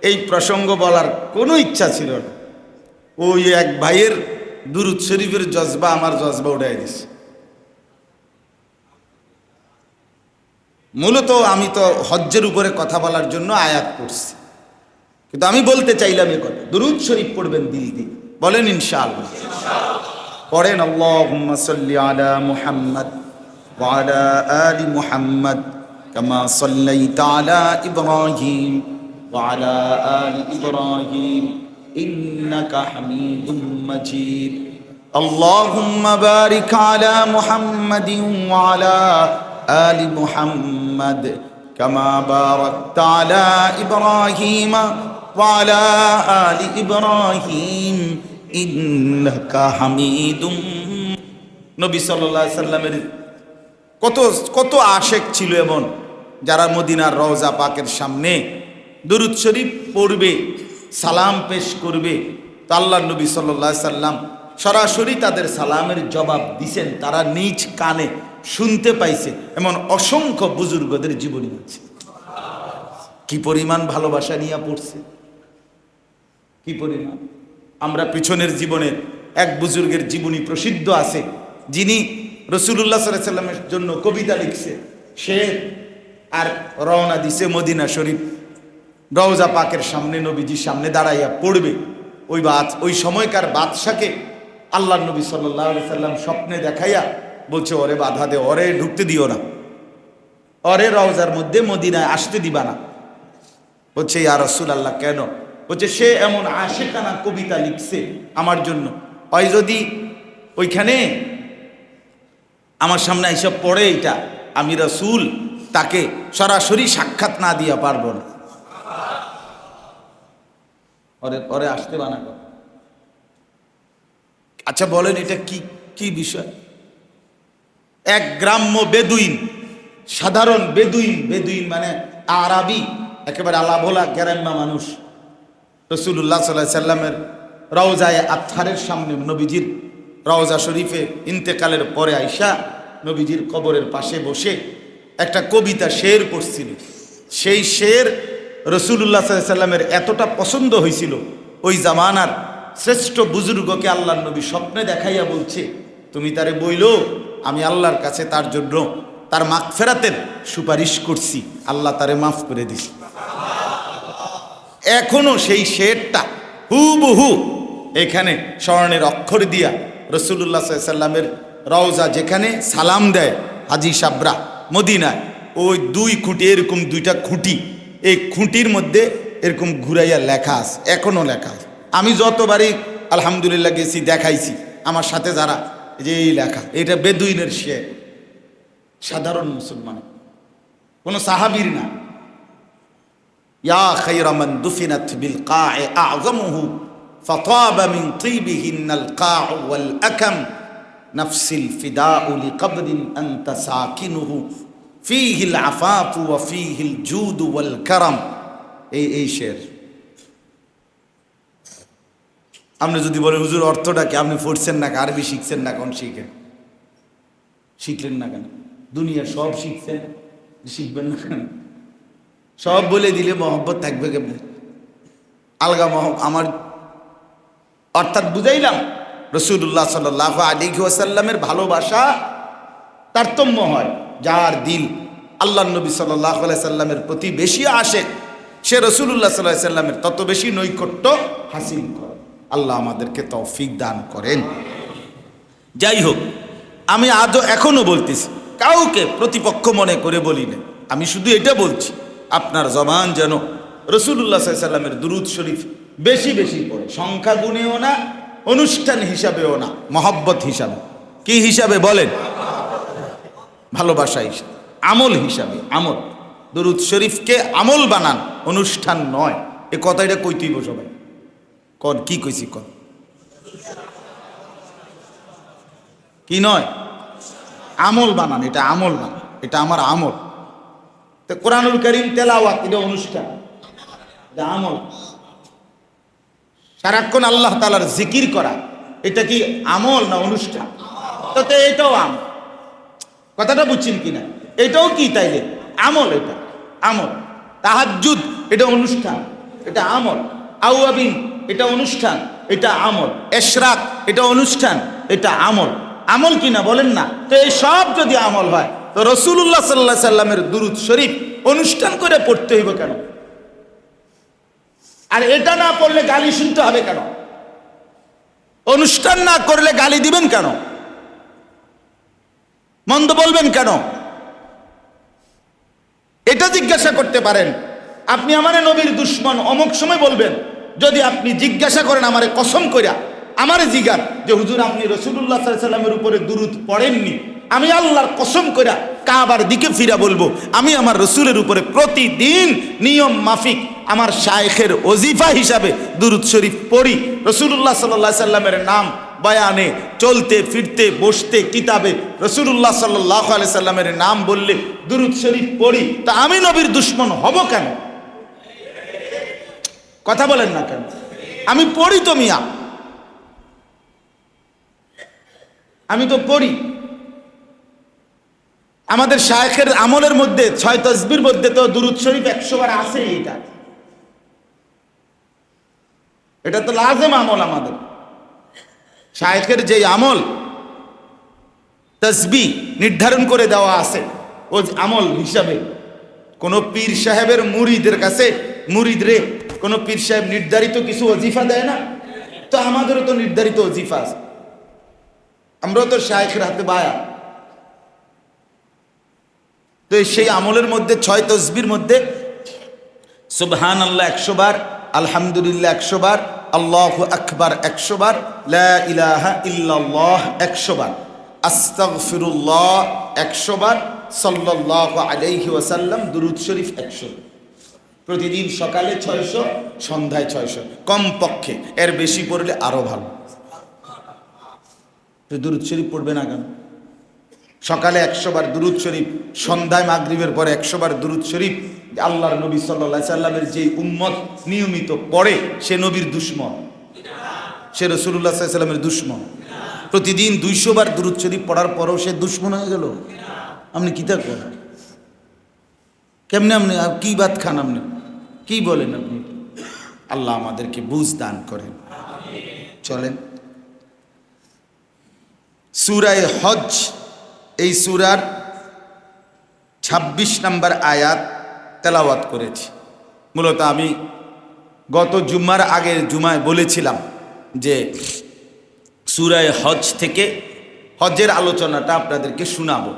এই প্রসঙ্গ বলার কোনো ইচ্ছা ছিল না, ওই এক ভাইয়ের দুরূদ শরীফের জজবা আমার জজবা উঠাই দিছে। মূলত আমি তো হজ্জের উপরে কথা বলার জন্য আয়াত করছি, কিন্তু আমি বলতে চাইলাম এ কথা, দুরূদ শরীফ পড়বেন দিল দিয়ে, বলেন ইনশাআল্লাহ। পড়েন আল্লাহুম্মা সাল্লি আলা মুহাম্মদ ওয়া আলা আলি মুহাম্মদ কামা সাল্লাইতা আলা ইব্রাহিম ওয়া আলা আলি ইব্রাহিম ইন্নাকা হামিদুম মাজিদ। আল্লাহুম্মা বারিক আলা মুহাম্মাদিন ওয়া আলা আলি মুহাম্মদ কামা বারাকতা আলা ইব্রাহিম ওয়া আলা আলি ইব্রাহিম ইন্নাকা হামিদুম। নবী সাল্লাল্লাহু আলাইহি সাল্লামের কত কত আশেক ছিল এমন যারা মদিনার রওজা পাকের সামনে দুরূদ শরীফ পড়বে, সালাম পেশ করবে, তো আল্লাহর নবী সাল্লাল্লাহু আলাইহি সাল্লাম সরাসরি তাদের সালামের জবাব দিছেন, তারা নিজ কানে শুনতে পাইছে। এমন অসংখ্য বুজুর্গদের জীবনী আছে, কি পরিমাণ ভালোবাসা নিয়ে পড়ছে, কি পরিমাণ। আমরা পিছনের জীবনের এক বুজুর্গের জীবনী প্রসিদ্ধ আছে, যিনি রাসূলুল্লাহ সাল্লাল্লাহু আলাইহি সাল্লামের জন্য কবিতা লিখছে, সে আর রওনা দিছে মদিনা শরীফ, রওজা পাকের সামনে নবীজির সামনে দাঁড়াইয়া পড়বে। ওই সময়কার বাদশাকে আল্লাহর নবী সাল্লাল্লাহু আলাইহি সাল্লাম স্বপ্নে দেখাইয়া বলছে, ওরে বাধা দে, ওরে ঢুকতে দিও না, ওরে রওজার মধ্যে মদিনায় আসতে দিবা না। বলছে ইয়া রাসূলুল্লাহ, কেন? বলছে সে এমন আশিকানা কবিতা লিখছে আমার জন্য, ওই যদি ওইখানে আমার সামনে এইসব পড়ে, এটা আমি রাসূল তাকে সরাসরি সাক্ষাৎ না দিয়া পারবো না, ওরে আসতে বানা কর। আচ্ছা বলেন এটা কি কি বিষয়? এক গ্রাম্য বেদুইন, সাধারণ বেদুইন মানে আরাবি, একেবারে আলাভোলা গ্রাম্য মানুষ, রাসূলুল্লাহ সাল্লাল্লাহু আলাইহি সাল্লামের রওজায়ে আতহারের সামনে, নবীজির রওজা শরীফে ইন্তেকালের পরে আইসা নবীজির কবরের পাশে বসে একটা কবিতা শের পড়ছিল। সেই শের রাসূলুল্লাহ সাল্লাল্লাহু আলাইহি সাল্লামের এতটা পছন্দ হয়েছিল, ওই জামানার শ্রেষ্ঠ বুজুর্গকে আল্লাহর নবী স্বপ্নে দেখাইয়া বলছে, তুমি তারে বইলো আমি আল্লাহর কাছে তার জন্য তার মাগফিরাতের সুপারিশ করছি, আল্লাহ তারে মাফ করে দিছে। এখনো সেই শেরটা হুবহু এখানে স্বর্ণের অক্ষর দিয়া রাসূলুল্লাহ সাল্লাল্লাহু আলাইহি সাল্লামের রওজা যেখানে সালাম দেয় হাজী সাবরা মদিনায়, ওই দুই খুঁটি, এরকম দুইটা খুঁটি, এই খুঁটির মধ্যে এরকম ঘুরাইয়া লেখা আছে, এখনো লেখা আছে। আমি যতবারই আলহামদুলিল্লাহ গেছি দেখাইছি আমার সাথে যারা, যে এই লেখা, এটা বেদুইনের শের, সাধারণ মুসলমান, কোনো সাহাবীর না। ইয়া খায়রা মান দুফিনাত বিল কা'i আ'যামুহু ফাতাবা মিন তিবিহিন্নাল কা'উ ওয়াল আকাম নাফসিল ফিদাউ লিকবরিন আনতা সাকিনুহু ফীহিল আফাফু ওয়া ফীহিল জুদু ওয়াল কারাম এই শের। আপনি যদি বলেন হুজুর অর্থটা কি, আপনি পড়ছেন না, আরবি শিখছেন না, কোন শিখলেন না কেন? দুনিয়া সব শিখছেন, শিখবেন না কেন? সব বলে দিলে মহব্বত থাকবে কেমনে? আলগা আমার অর্থাৎ বুঝাইলাম রাসূলুল্লাহ সাল্লাল্লাহু আলাইহি ওয়াসাল্লামের ভালোবাসা তারতম্য হয়। যার দিল আল্লাহর নবী সাল্লাল্লাহু আলাইহি সাল্লামের প্রতি বেশি আশেক, সে রাসূলুল্লাহ সাল্লাল্লাহু আলাইহি সাল্লামের তত বেশি নৈকট্য হাসিল করে। আল্লাহ আমাদেরকে তৌফিক দান করেন। যাই হোক, আমি আজও এখনো বলতেছি, কাউকে প্রতিপক্ষ মনে করে বলি না, আমি শুধু এটা বলছি আপনার জবান যেন রাসূলুল্লাহ সাল্লাল্লাহু আলাইহি সাল্লামের দুরূদ শরীফ বেশি বেশি পড়ে, সংখ্যা গুণেও না, অনুষ্ঠান হিসাবেও না, মহব্বত হিসাবে। কি হিসাবে বলেন? ভালোবাসা হিসাবে, আমল হিসাবে। আমল, দুরূদ শরীফকে আমল বানান, অনুষ্ঠান নয়। এ কথাটা কইতেইব সবাই। কন কি কইছি? কন কি নয়? আমল বানান, এটা আমল বানান, এটা আমার আমল। তো কোরআনুল কারীম তেলাওয়াত এটা অনুষ্ঠান, এটা আমল। সারাক্ষণ আল্লাহ তাআলার জিকির করা এটা কি আমল না অনুষ্ঠান? তো এটাও আমল। কথাটা বুঝছেন কিনা? এটাও কি তাইলে আমল? এটা আমল। তাহাজ্জুদ এটা অনুষ্ঠান, এটা আমল। আওয়াবিন এটা অনুষ্ঠান, এটা আমল। ইশরাক এটা অনুষ্ঠান, এটা আমল। আমল কিনা বলেন না? তো এই সব যদি আমল হয়, তো রাসূলুল্লাহ সাল্লাল্লাহু আলাইহি সাল্লামের দুরূদ শরীফ অনুষ্ঠান করে পড়তে হইব কেন? আর এটা না পড়লে গালি শুনতে হবে কেন? অনুষ্ঠান না করলে গালি দিবেন কেন? মন্দ বলবেন কেন? এটা জিজ্ঞাসা করতে পারেন। আপনি আমারে নবীর দুশ্মন অমুক সময় বলবেন, যদি আপনি জিজ্ঞাসা করেন আমারে কসম কইরা, আমারে জিগান যে হুজুর আপনি রাসূলুল্লাহ সাল্লাল্লাহু আলাইহি সাল্লামের উপরে দুরূদ পড়েননি, আমি আল্লাহর কসম কইরা কাবার দিকে ফিরা বলবো আমি আমার রাসূলের উপরে প্রতিদিন নিয়ম মাফিক আমার শায়েখের ওজিফা হিসাবে দুরূদ শরীফ পড়ি। রাসূলুল্লাহ সাল্লাল্লাহু আলাইহি সাল্লামের নাম বয়ানে, চলতে ফিরতে বসতে কিতাবে রাসূলুল্লাহ সাল্লাল্লাহু আলাইহি সাল্লামের নাম বললে দুরূদ শরীফ পড়ি, তা আমি নবীর দুশমন হব কেন? কথা বলেন না কেন? আমি পড়ি তো মিয়া, আমি তো পড়ি। আমাদের শায়েখের আমলের মধ্যে 6 তাসবির মধ্যে তো দুরূদ শরীফ 100 বার আছে। এটা তো লাজেম আমল। আমাদের শায়েখের যে আমল তাসবিহ নির্ধারণ করে দেওয়া আছে, ও আমল হিসাবে কোন পীর সাহেবের মুরিদের কাছে, মুরিদরে কোন পীর সাহেব নির্ধারিত কিছু ওজিফা দেয় না? তো আমাদেরও তো নির্ধারিত ওজিফা আছে, আমরাও তো শায়েখের হাতে বায়া। তো সেই আমলের মধ্যে 6 তাসবির মধ্যে সুবহানাল্লাহ 100 বার, আলহামদুলিল্লাহ 100 বার, আল্লাহু আকবার 100 বার, লা ইলাহা ইল্লাল্লাহ 100 বার, আস্তাগফিরুল্লাহ 100 বার, সাল্লাল্লাহু আলাইহি ওয়াসাল্লাম দুরূদ শরীফ 100। প্রতিদিন সকালে 600, সন্ধ্যায় 600 কমপক্ষে। এর বেশি পড়লে আরো ভালো। দুরূদ শরীফ পড়বে না কেন? সকালে 100 বার দুরূদ শরীফ, সন্ধ্যায় মাগরিবের পরে 100 বার দুরূদ শরীফ। আল্লাহর নবী সাল্লাল্লাহু আলাইহি সাল্লামের যে উম্মত নিয়মিত পড়ে, সে নবীর দুশমন, সে রাসূলুল্লাহ সাল্লাল্লাহু আলাইহি সাল্লামের দুশমন। প্রতিদিন 200 বার দুরূদ শরীফ পড়ার পরেও সে দুশমন হয়ে গেল। আপনি কি তা করেন? কেমনে? আপনি কি বাত খান? আপনি কি বলেন? আপনি আল্লাহ আমাদেরকে বুঝ দান করেন। চলেন সূরা হজ, এই সূরার 26 নম্বর আয়াত তেলাওয়াত করেছি। মূলত আমি গত জুম্মার আগের জুমায় বলেছিলাম যে সূরা হজ থেকে হজের আলোচনাটা আপনাদেরকে শোনাবো,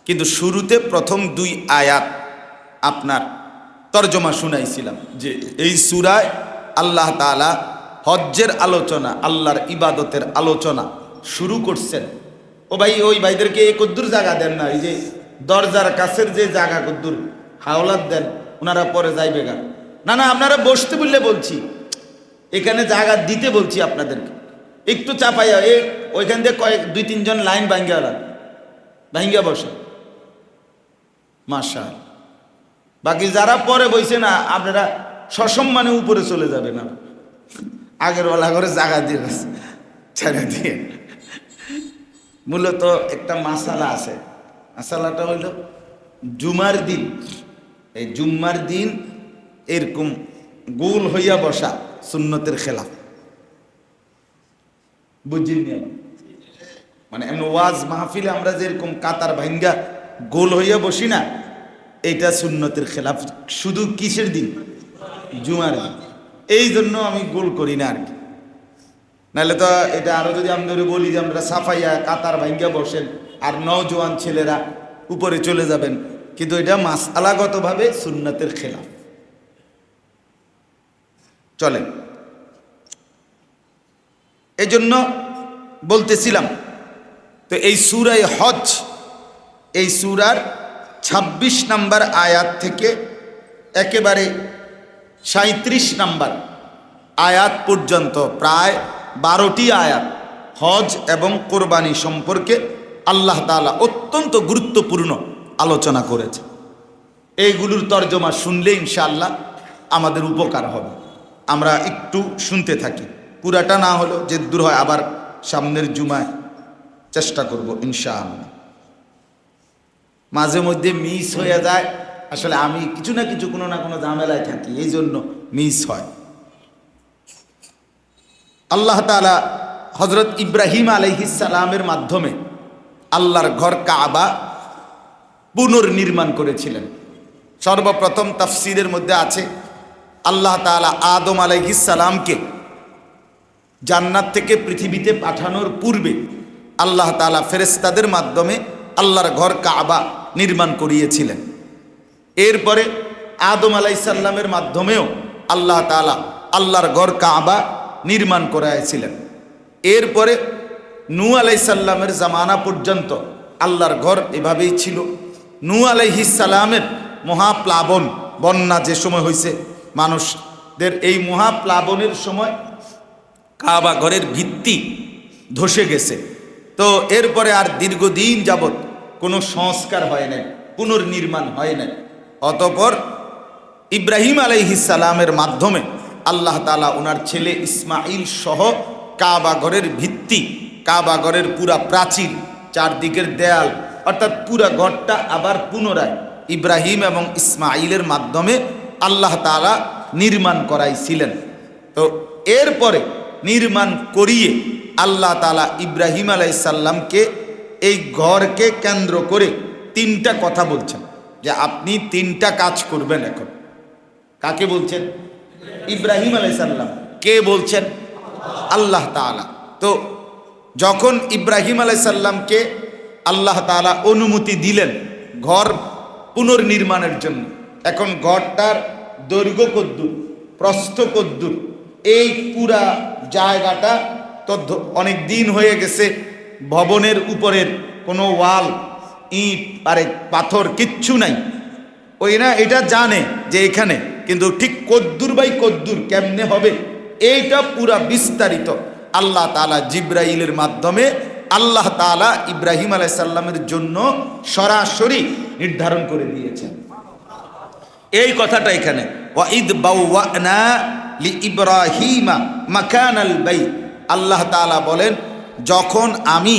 কিন্তু শুরুতে প্রথম 2 আয়াত আপনার তরজমা শুনাইছিলাম যে এই সূরায় আল্লাহ তাআলা হজ্জের আলোচনা, আল্লাহর ইবাদতের আলোচনা শুরু করছেন। ও ভাই, ওই ভাইদেরকে এই কদ্দুর জায়গা দেন না, এই যে দরজার কাছের যে জায়গা কদ্দুর হাওলাত দেন, ওনারা পরে যাইবে গা। না না, আপনারা বসতে বললে বলছি, এখানে জায়গা দিতে বলছি আপনাদেরকে। একটু চাপাইয়া ওইখান দিয়ে 2-3 জন লাইন ভাঙ্গিয়া বসে, মাশাআল্লাহ। বাকি যারা পরে বইছে না, আপনারা সসম্মানে উপরে চলে যাবে না, আগের ওয়ালা করে জায়গা দিয়ে ছেড়ে দিয়ে। মূলত একটা মাসালা আছে, মাসালাটা হইল জুমার দিন, এই জুম্মার দিন এরকম গোল হইয়া বসা সুন্নতের খেলাফ। বুঝিনি? মানে এমন ওয়াজ মাহফিলে আমরা যেরকম কাতার ভাঙ্গা গোল হইয়া বসি না, এইটা সুন্নতের খেলাফ। শুধু কিসের দিন? জুমার দিন। এই জন্য আমি গোল করি না আর কি। নাহলে তো এটা আরো যদি আমরা বলি যে আমরা সাফাইয়া কাতার ভাঙ্গা বসেন আর নওজোয়ান ছেলেরা উপরে চলে যাবেন, কিন্তু এটা মাসআলাগতভাবে সুন্নতের খেলাফ। চলেন, এই জন্য বলতেছিলাম। তো এই সূরায়ে হজ, এই সূরার ২৬ নম্বর আয়াত থেকে একেবারে ৩৭ নম্বর আয়াত পর্যন্ত প্রায় ১২টি আয়াত হজ এবং কোরবানি সম্পর্কে আল্লাহ তাআলা অত্যন্ত গুরুত্বপূর্ণ আলোচনা করেছে। এইগুলোর তর্জমা শুনলে ইনশাআল্লাহ আমাদের উপকার হবে। আমরা একটু শুনতে থাকি, পুরাটা না হলো যে দূর হয়, আবার সামনের জুমায় চেষ্টা করব ইনশাআল্লাহ। মাঝে মধ্যে মিস হয়ে যায়, আসলে আমি কিছু না কিছু কোনো না কোনো ঝামেলায় থাকি, এই জন্য মিস হয়। আল্লাহ তাআলা হযরত ইব্রাহিম আলাইহিস সালামের মাধ্যমে আল্লাহর ঘর কাবা পুনর্নির্মাণ করেছিলেন। সর্বপ্রথম তাফসীরের মধ্যে আছে আল্লাহ তাআলা আদম আলাইহিস সালামকে জান্নাত থেকে পৃথিবীতে পাঠানোর পূর্বে আল্লাহ তাআলা ফেরেশতাদের মাধ্যমে আল্লাহর ঘর কাবা নির্মাণ করিয়েছিলেন। এরপরে আদম আলাইহিস সালামের মাধ্যমেও আল্লাহ তাআলা আল্লাহর ঘর কাবা নির্মাণ করাইছিলেন। এরপরে নূহ আলাইহিস সালামের জামানা পর্যন্ত আল্লাহর ঘর এভাবেই ছিল। নূহ আলাইহিস সালামের মহাপ্লাবন, বন্যা যে সময় হয়েছে মানুষদের, এই মহাপ্লাবনের সময় কাবা ঘরের ভিত্তি ধসে গেছে। তো এরপরে আর দীর্ঘদিন যাবৎ কোনো সংস্কার হয় নাই, পুনর্নির্মাণ হয় নাই। অতঃপর ইব্রাহিম আলাইহিস সালামের মাধ্যমে আল্লাহ তাআলা ওনার ছেলে ইসমাইল সহ কাবা ঘরের ভিত্তি, কাবা ঘরের পুরা প্রাচীর, চারদিকের দেয়াল, অর্থাৎ পুরা ঘরটা আবার পুনরায় ইব্রাহিম এবং ইসমাইলের মাধ্যমে আল্লাহ তাআলা নির্মাণ করাইছিলেন। তো এরপরে নির্মাণ করিয়ে আল্লাহ তাআলা ইব্রাহিম আলাইহিস সালামকে এই ঘরকে কেন্দ্র করে 3টা কথা বলছেন যে আপনি 3টা কাজ করবেন। এখন কাকে বলছেন? ইব্রাহিম আলাইহিস সালাম। কে বলছেন? আল্লাহ তাআলা। তো যখন ইব্রাহিম আলাইহিস সালামকে আল্লাহ তাআলা অনুমতি দিলেন ঘর পুনর্নির্মাণের জন্য, এখন ঘরটার দৈর্ঘ্য কদ্দুর, প্রস্থ কদ্দুর, এই পুরা জায়গাটা তো অনেক দিন হয়ে গেছে, ভবনের উপরের কোনো ওয়াল, ইট আরে পাথর কিচ্ছু নাই। ওই না এটা জানে যে এখানে, কিন্তু ঠিক কদ্দুর বাই কদ্দুর কেমনে হবে এইটা পুরা বিস্তারিত আল্লাহ তাআলা জিব্রাইলের মাধ্যমে আল্লাহ তাআলা ইব্রাহিম আলাইহিস সালামের জন্য সরাসরি নির্ধারণ করে দিয়েছেন। এই কথাটা এখানে ওয়াইদ বাওয়ানা লি ইব্রাহিমা মাকানাল বাইত, আল্লাহ তাআলা বলেন যখন আমি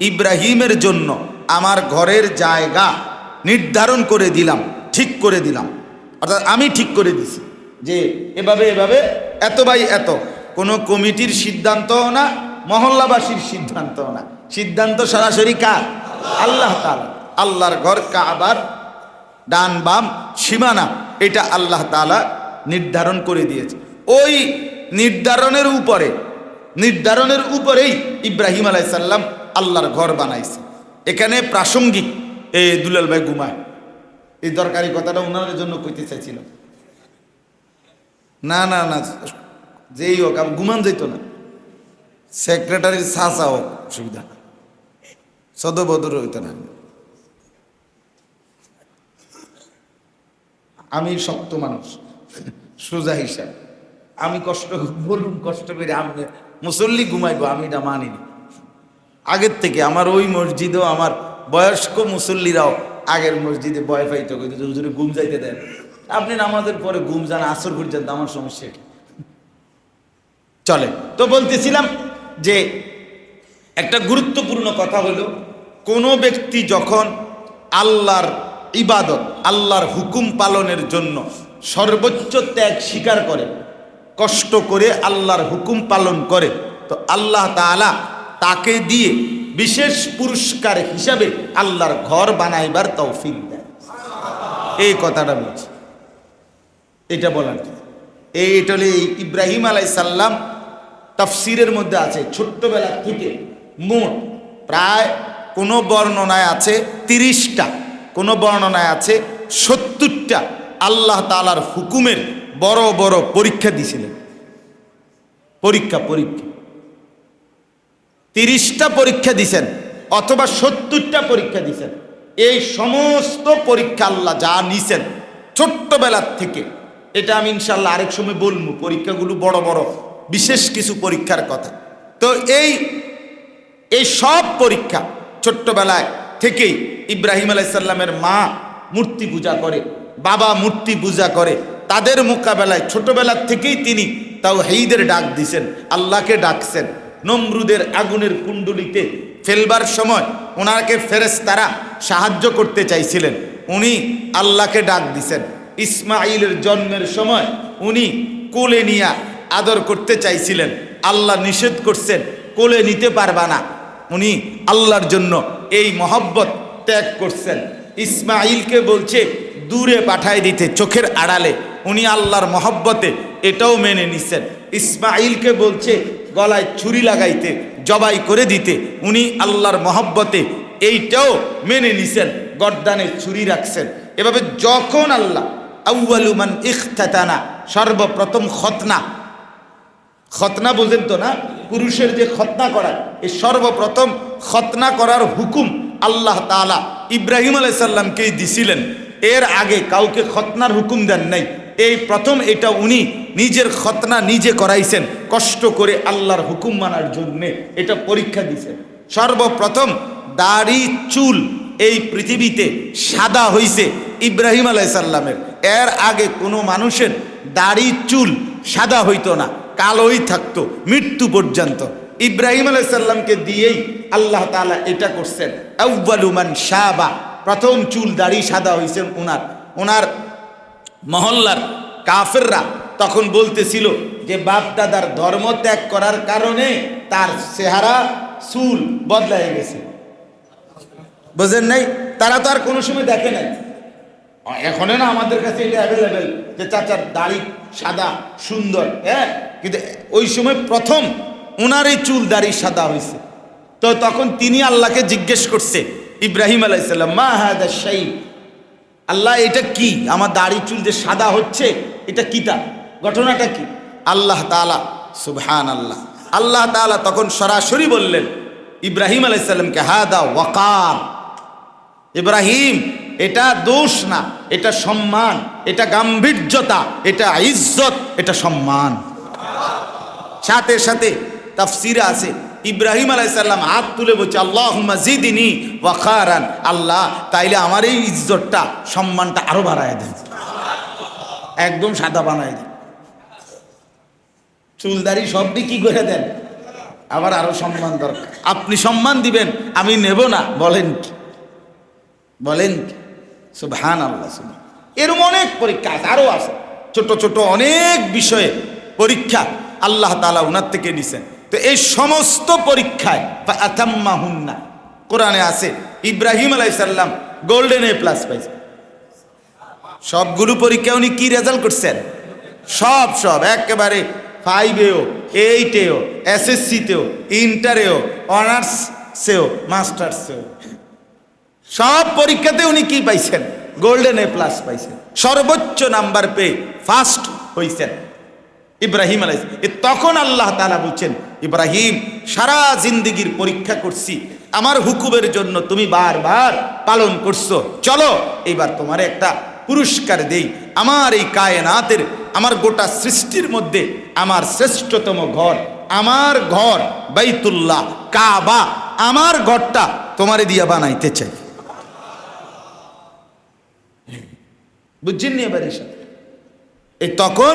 ইব্রাহিমের জন্য আমার ঘরের জায়গা নির্ধারণ করে দিলাম, ঠিক করে দিলাম, অর্থাৎ আমি ঠিক করে দিছি যে এভাবে এভাবে এত বাই এত, কোনো কমিটির সিদ্ধান্তও না, মহল্লাবাসীর সিদ্ধান্তও না, সিদ্ধান্ত সরাসরি কার? আল্লাহ তাআলা। আল্লাহর ঘর কাবার ডান বাম সীমানা এটা আল্লাহ তাআলা নির্ধারণ করে দিয়েছে। ওই নির্ধারণের উপরেই ইব্রাহিম আলাইহিস সালাম আল্লাহর ঘর বানাইছে। এখানে প্রাসঙ্গিক এই দুলাল ভাই ঘুমায়, এই দরকারি কথাটা ওনাদের জন্য কইতে চাইছিলাম। না না না, যেই হোক ঘুমান যেত না, সেক্রেটারির চাচা হোক, সুবিধা সদবদর হইত না। আমি শক্ত মানুষ, সোজা হিসাব, আমি কষ্ট বলুন, কষ্ট করে আমি মুসল্লি ঘুমাইবো, আমি এটা মানিনি। আগের থেকে আমার ওই মসজিদেও আমার বয়স্ক মুসল্লিরাও আগের মসজিদে ভয় পাইতো, হুজুরে ঘুম যাইতে দেন, আপনি নামাজের পরে ঘুম যান, আসর ঘুর যান, আমার সমস্যা কি? চলে। তো বলতেছিলাম যে একটা গুরুত্বপূর্ণ কথা হলো, কোনো ব্যক্তি যখন আল্লাহর ইবাদত, আল্লাহর হুকুম পালনের জন্য সর্বোচ্চ ত্যাগ স্বীকার করে, কষ্ট করে আল্লাহর হুকুম পালন করে, তো আল্লাহ তাআলা তাকে দিয়ে বিশেষ পুরস্কার হিসাবে আল্লাহর ঘর বানাইবার তৌফিক দেয়। এই কথাটা বলছি, এটা বলার এইটা হলে ইব্রাহিম আলাইহিস সালাম তাফসীরের মধ্যে আছে, ছোট্টবেলা থেকে মোট প্রায় কোনো বর্ণনায় আছে 30টা, কোনো বর্ণনায় আছে 70টা আল্লাহ তাআলার হুকুমের বড় বড় পরীক্ষা দিয়েছিলেন। পরীক্ষা 30টা পরীক্ষা দিছেন অথবা 70টা পরীক্ষা দিছেন। এই সমস্ত পরীক্ষা আল্লাহ যা নিছেন ছোট্টবেলার থেকে, এটা আমি ইনশাল্লাহ আরেক সময় বলবো, পরীক্ষাগুলো বড় বড় বিশেষ কিছু পরীক্ষার কথা। তো এই সব পরীক্ষা ছোট্টবেলায় থেকেই ইব্রাহিম আলাইহিস সালামের মা মূর্তি পূজা করে, বাবা মূর্তি পূজা করে, তাদের মোকাবেলায় ছোটবেলার থেকেই তিনি তাওহীদের ডাক দিছেন, আল্লাহকে ডাকছেন। নমরুদের আগুনের কুণ্ডলিতে ফেলবার সময় ওনাকে ফেরেশতারা সাহায্য করতে চাইছিলেন, উনি আল্লাহকে ডাক দিছেন। ইসমাইলের জন্মের সময় উনি কোলে নিয়ে আদর করতে চাইছিলেন, আল্লাহ নিষেধ করছেন, কোলে নিতে পারবা না, উনি আল্লাহর জন্য এই মহব্বত ত্যাগ করছেন। ইসমাইলকে বলছে দূরে পাঠায় দিতে, চোখের আড়ালে, উনি আল্লাহর মহব্বতে এটাও মেনে নিছেন। ইসমাইলকে বলছে গলায় ছুরি লাগাইতে, জবাই করে দিতে, উনি আল্লাহর মহব্বতে এইটাও মেনে নিছেন, গর্দানে ছুরি রাখছেন। এভাবে যখন আল্লাহ আউয়ালু মান ইখতাতানা, সর্বপ্রথম খতনা বোঝেন তো না, পুরুষের যে খতনা করা, এই সর্বপ্রথম খতনা করার হুকুম আল্লাহ তাআলা ইব্রাহিম আলাইহিস সালামকেই দিছিলেন। এর আগে কাউকে খতনার হুকুম দেন নাই, এই প্রথম এটা উনি নিজের খতনা নিজে করাইছেন, কষ্ট করে আল্লাহর হুকুম মানার জন্যে এটা পরীক্ষা দিয়েছেন। সর্বপ্রথম দাড়ি চুল এই পৃথিবীতে সাদা হইছে ইব্রাহিম আলাইহিস সালামের। এর আগে কোনো মানুষের দাড়ি চুল সাদা হইতো না, কালোই থাকতো মৃত্যু পর্যন্ত। ইব্রাহিম আলাইহিস সালামকে দিয়েই আল্লাহ তাআলা এটা করছেন। আউয়ালু মান শাবা, প্রথম চুল দাড়ি সাদা হইছেন ওনার মহল্লার কাফেররা তখন বলতেছিল যে বাপ দাদার ধর্ম ত্যাগ করার কারণে তার চেহারা চুল বদলায় গেছে, বুঝেন নাই? তারা তো আর কোনো সময় দেখে নাই, এখন না আমাদের কাছে এটা অ্যাভেলেবেল যে চাচার দাড়ি সাদা সুন্দর, হ্যাঁ, কিন্তু ওই সময় প্রথম ওনার এই চুল দাড়ি সাদা হয়েছে। তো তখন তিনি আল্লাহকে জিজ্ঞেস করছে, ইব্রাহিম আলাইহিস সালাম, মা হাদা শাই, আল্লাহ এটা কি, আমার দাড়ি চুল যে সাদা হচ্ছে এটা কিটা, ঘটনাটা কি? আল্লাহ তাআলা, সুবহানাল্লাহ, আল্লাহ তাআলা তখন সরাসরি বললেন ইব্রাহিম আলাইহিস সালামকে, হাদা ওয়াকার, ইব্রাহিম এটা দোষ না, এটা সম্মান, এটা গাম্ভীর্যতা, এটা ইজ্জত, এটা সম্মান। সাথে সাথে তাফসীরে আছে ইব্রাহিম আলাইহিস সালাম হাত তুলে বলছে, আল্লাহুম্মা জিদনি ওয়াকারান, আল্লাহ তাইলে আমার এই ইজ্জতটা, সম্মানটা আরো বাড়ায় দেন, একদম সাদা বানায় দেন, চুলদারি সবই কি করে দেন, আবার আরো সম্মান দরকার। আপনি সম্মান দিবেন, আমি নেব না, বলেন কি? সুবহানাল্লাহ। এরকম অনেক পরীক্ষা আছে, আরো আছে ছোট ছোট অনেক বিষয়ে পরীক্ষা আল্লাহ তাআলা ওনার থেকে নিছেন। তো এই সমস্ত পরীক্ষায় ফাআতাম্মাহুন্না, কোরআনে আছে ইব্রাহিম আলাইহিস সালাম গোল্ডেন এ প্লাস পাইছে। সবগুলো পরীক্ষা উনি কি রেজাল্ট করছেন? সব একেবারে 5এও 8এও এসএসসিতেও ইন্টারেও অনার্সেও মাস্টার্সেও সব পরীক্ষাতে উনি কি পাইছেন? গোল্ডেন এ প্লাস পাইছেন, সর্বোচ্চ নাম্বার পেয়ে ফার্স্ট হইছেন ইব্রাহিম আলাইহিস। তখন আল্লাহ তাআলা বলছেন, ইব্রাহিম সারা জিন্দেগির পরীক্ষা করছি, আমার হুকুমের জন্য তুমি বারবার পালন করছো, চলো এইবার তোমার একটা পুরস্কার দেই। আমার এই কায়নাতের, আমার গোটা সৃষ্টির মধ্যে আমার শ্রেষ্ঠতম ঘর, আমার ঘর বাইতুল্লাহ কাবা, আমার ঘরটা তোমারে দিয়া বানাইতে চাই। বুঝছেন নি এবার এসব? এই তখন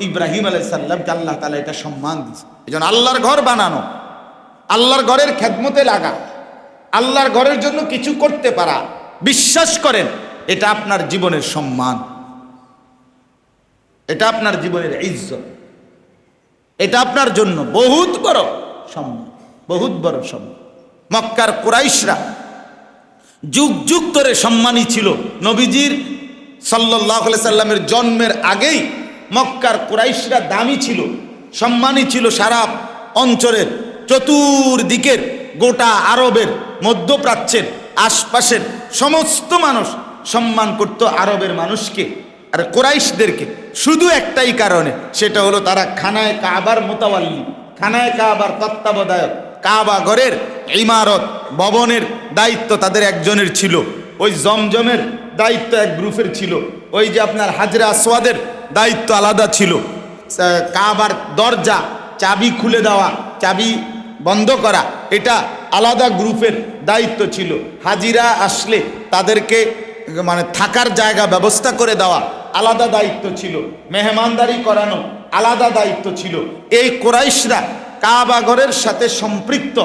ইব্রাহিম আলাইহিস সালামকে আল্লাহ তাআলা এটা সম্মান দিয়েছে। এজন্য আল্লাহর ঘর বানানো, আল্লাহর ঘরের খেদমতে লাগা, আল্লাহর ঘরের জন্য কিছু করতে পারা, বিশ্বাস করেন এটা আপনার জীবনের সম্মান, এটা আপনার জীবনের ইজ্জত, এটা আপনার জন্য বহুত বড় সম্মান, বহুত বড় সম্মান। মক্কার কুরাইশরা যুগ যুগ ধরে সম্মানী ছিল। নবীজির সাল্লাল্লাহু আলাইহি সাল্লামের জন্মের আগেই মক্কার কুরাইশরা দামি ছিল, সম্মানী ছিল। সারা অঞ্চলের চতুর্দিকের গোটা আরবের, মধ্যপ্রাচ্যের আশপাশের সমস্ত মানুষ সম্মান করত আরবের মানুষকে আর কুরাইশদেরকে, শুধু একটাই কারণে, সেটা হলো তারা খানায় কাবার মোতাওয়াল্লি, খানায় কাবার তত্ত্বাবধায়ক, কাবা ঘরের ইমারত ভবনের দায়িত্ব তাদের একজনের ছিল, ওই জমজমের দায়িত্ব এক গ্রুপের ছিল, ওই যে আপনার হাজরা আসওয়াদের দায়িত্ব আলাদা ছিল, কাবার দরজা চাবি খুলে দেওয়া, চাবি বন্ধ করা, এটা আলাদা গ্রুপের দায়িত্ব ছিল। হাজিরা আসলে তাদেরকে মানে থাকার জায়গা ব্যবস্থা করে দেওয়া আলাদা দায়িত্ব ছিল, মেহমানদারি করানো আলাদা দায়িত্ব ছিল। এই কুরাইশরা কাবা ঘরের সাথে সম্পৃক্ত